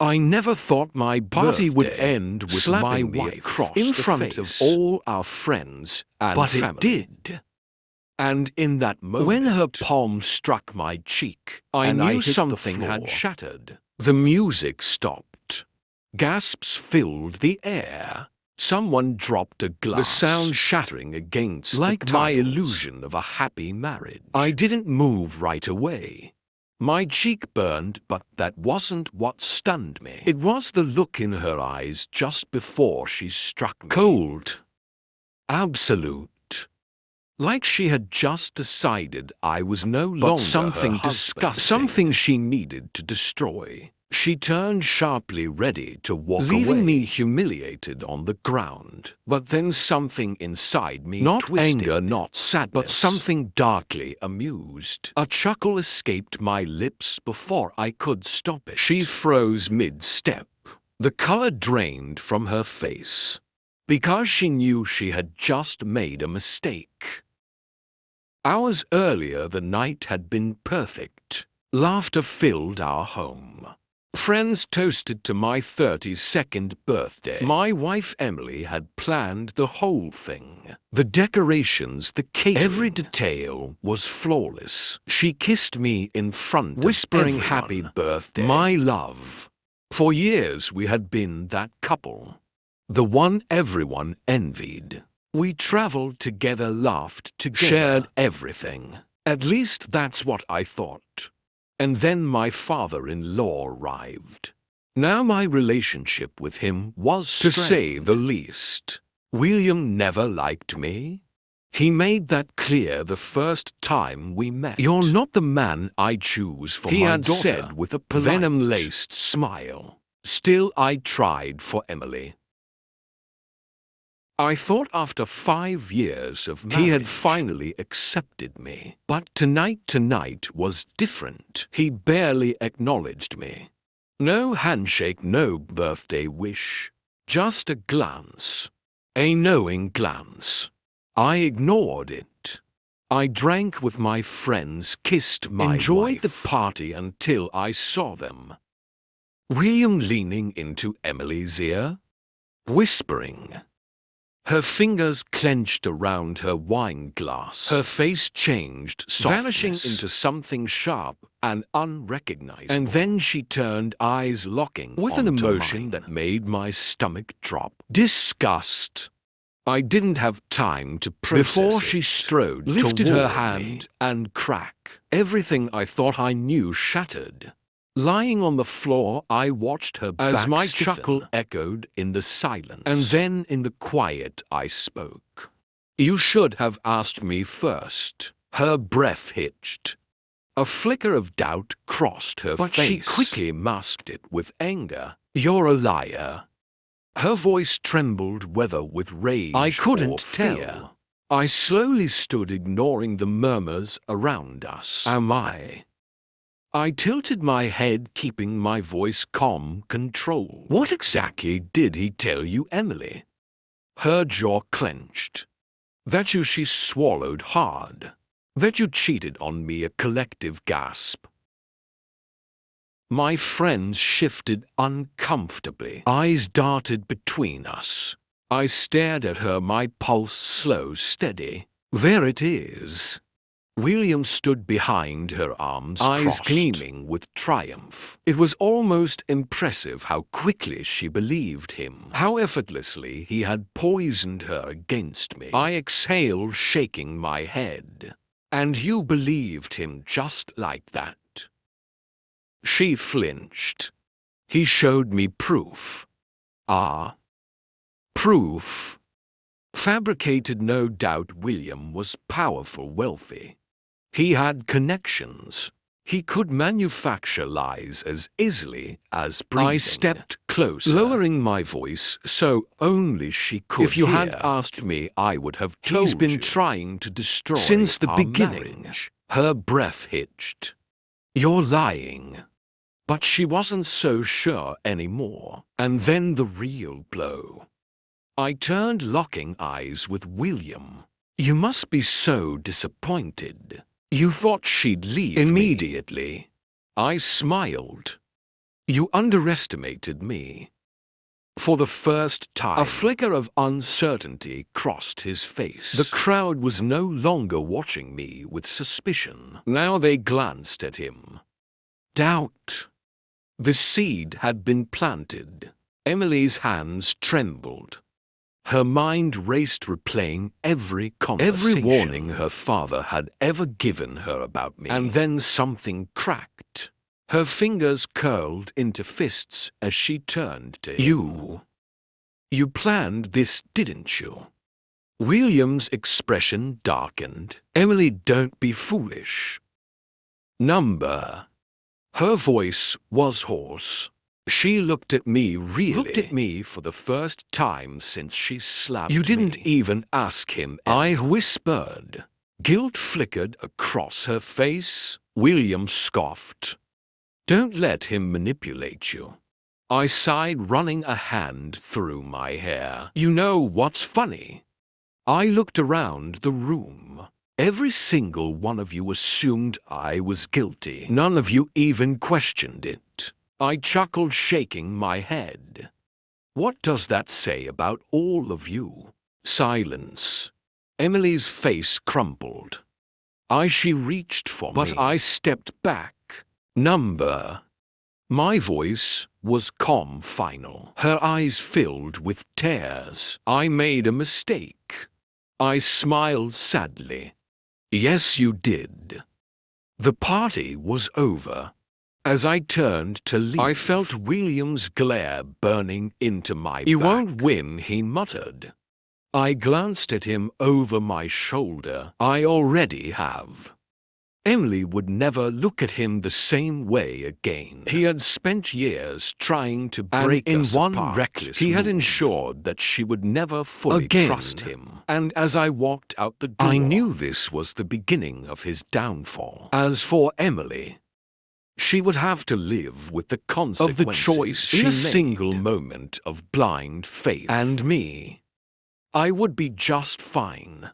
I never thought my party would end with slapping my me wife across in the front of face. all our friends and But family. it did. And in that moment, when her palm struck my cheek, I knew something had shattered. The music stopped. Gasps filled the air. Someone dropped a glass, the sound shattering against like my illusion of a happy marriage. I didn't move right away. My cheek burned, but that wasn't what stunned me. It was the look in her eyes just before she struck me. Cold. Absolute. Like she had just decided I was no longer something disgusting, something she needed to destroy. She turned sharply, ready to walk away, leaving me humiliated on the ground. But then something inside me, not anger, not sadness, but something darkly amused. A chuckle escaped my lips before I could stop it. She froze mid-step. The color drained from her face, because she knew she had just made a mistake. Hours earlier, the night had been perfect. Laughter filled our home. Friends toasted to my 32nd birthday. My wife Emily had planned the whole thing. The decorations, the catering. Every detail was flawless. She kissed me in front, whispering happy birthday, my love. For years we had been that couple. The one everyone envied. We traveled together, laughed together, shared everything. At least that's what I thought. And then my father-in-law arrived. Now my relationship with him was strained, to say the least. William never liked me. He made that clear the first time we met. You're not the man I choose for my daughter, he had said with a polite, venom-laced smile. Still, I tried for Emily. I thought after 5 years of marriage, he had finally accepted me. But tonight was different. He barely acknowledged me. No handshake, no birthday wish. Just a glance. A knowing glance. I ignored it. I drank with my friends, kissed my enjoyed wife, the party until I saw them. William leaning into Emily's ear, whispering. Her fingers clenched around her wine glass. Her face changed, vanishing into something sharp and unrecognizable. And then she turned, eyes locking with an emotion that made my stomach drop. Disgust. I didn't have time to process before she strode, lifted her hand, and crack. Everything I thought I knew shattered. Lying on the floor, I watched her back as my chuckle echoed in the silence. And then in the quiet I spoke. You should have asked me first. Her breath hitched. A flicker of doubt crossed her face. But she quickly masked it with anger. You're a liar. Her voice trembled, whether with rage I couldn't tell. I slowly stood, ignoring the murmurs around us. Am I? I tilted my head, keeping my voice calm, controlled. What exactly did he tell you, Emily? Her jaw clenched. That you, she swallowed hard. That you cheated on me, a collective gasp. My friends shifted uncomfortably. Eyes darted between us. I stared at her, my pulse slow, steady. There it is. William stood behind her, arms eyes gleaming with triumph. It was almost impressive how quickly she believed him, how effortlessly he had poisoned her against me. I exhaled, shaking my head. And you believed him just like that? She flinched. He showed me proof. Ah. Proof. Fabricated, no doubt. William was powerful, wealthy. He had connections. He could manufacture lies as easily as breathing. I stepped closer, lowering my voice so only she could If you hear. Had asked me, I would have told you. He's been trying to destroy since the beginning. Marriage. Her breath hitched. You're lying. But she wasn't so sure anymore. And then the real blow. I turned, locking eyes with William. You must be so disappointed. You thought she'd leave immediately. I smiled. You underestimated me. For the first time, a flicker of uncertainty crossed his face. The crowd was no longer watching me with suspicion. Now they glanced at him. Doubt. The seed had been planted. Emily's hands trembled. Her mind raced, replaying every conversation, every warning her father had ever given her about me. And then something cracked. Her fingers curled into fists as she turned to him. You planned this, didn't you? William's expression darkened. Emily, don't be foolish. Number. Her voice was hoarse. She looked at me for the first time since she slapped me. You didn't even ask him. I whispered. Guilt flickered across her face. William scoffed. Don't let him manipulate you. I sighed, running a hand through my hair. You know what's funny? I looked around the room. Every single one of you assumed I was guilty. None of you even questioned it. I chuckled, shaking my head. What does that say about all of you? Silence. Emily's face crumpled. She reached for me, but I stepped back. Number. My voice was calm, final. Her eyes filled with tears. I made a mistake. I smiled sadly. Yes, you did. The party was over. As I turned to leave, I felt William's glare burning into my back. You won't win, he muttered. I glanced at him over my shoulder. I already have. Emily would never look at him the same way again. He had spent years trying to break us apart. In one reckless move, he had ensured that she would never fully trust him. And as I walked out the door, I knew this was the beginning of his downfall. As for Emily, she would have to live with the consequences of the choice she made. In a single moment of blind faith. And me, I would be just fine.